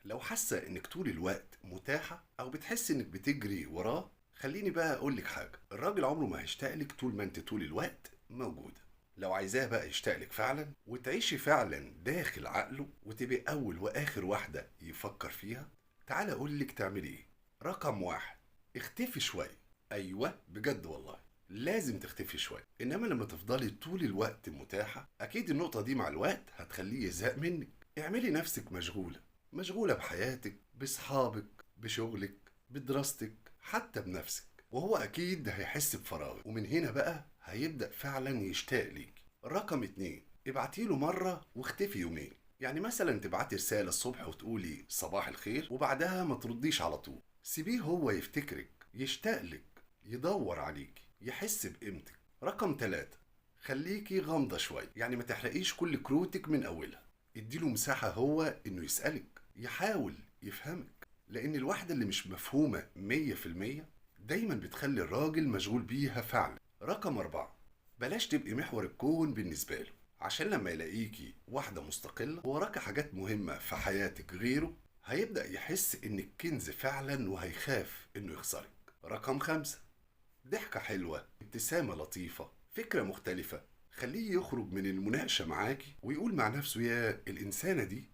لو حاسة انك طول الوقت متاحة او بتحس انك بتجري وراه، خليني بقى اقولك حاجة: الراجل عمره ما هيشتاقلك طول ما انت طول الوقت موجودة. لو عايزاه بقى يشتاقلك فعلا وتعيشي فعلا داخل عقله وتبقي اول واخر واحدة يفكر فيها، تعالى اقولك تعملي ايه. رقم واحد: اختفي شوية. ايوه بجد والله، لازم تختفي شوية. انما لما تفضلي طول الوقت متاحة، اكيد النقطة دي مع الوقت هتخليه يزهق منك. اعملي نفسك مشغولة، مشغولة بحياتك، بصحابك، بشغلك، بدراستك، حتى بنفسك، وهو أكيد هيحس بفراغ، ومن هنا بقى هيبدأ فعلا يشتاق ليك. رقم اتنين: ابعتيله مرة واختفي يومين. يعني مثلا تبعتي رسالة الصبح وتقولي صباح الخير، وبعدها ما ترديش على طول. سيبيه هو يفتكرك، يشتاق لك، يدور عليك، يحس بقيمتك. رقم تلاتة: خليكي غامضة شوية، يعني ما تحرقيش كل كروتك من أولها. اديله مساحة هو انه يسألك، يحاول يفهمك، لان الواحدة اللي مش مفهومة 100% دايما بتخلي الراجل مشغول بيها فعلا. رقم أربعة: بلاش تبقي محور الكون بالنسبة له، عشان لما يلاقيكي واحدة مستقلة ووراك حاجات مهمة في حياتك غيره، هيبدأ يحس انك كنز فعلا وهيخاف انه يخسرك. رقم خمسة: ضحكة حلوة، ابتسامة لطيفة، فكرة مختلفة. خليه يخرج من المناقشة معاكي ويقول مع نفسه: يا الإنسانة دي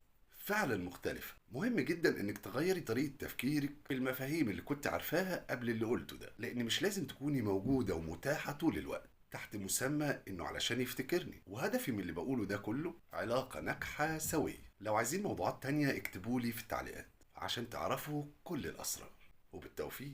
فعلا مختلفة. مهم جدا انك تغيري طريقة تفكيرك في المفاهيم اللي كنت عارفاها قبل اللي قلته ده، لان مش لازم تكوني موجودة ومتاحة طول الوقت تحت مسمى انه علشان يفتكرني. وهدفي من اللي بقوله ده كله علاقة ناجحة سوية. لو عايزين موضوعات تانية اكتبولي في التعليقات عشان تعرفوا كل الأسرار. وبالتوفيق.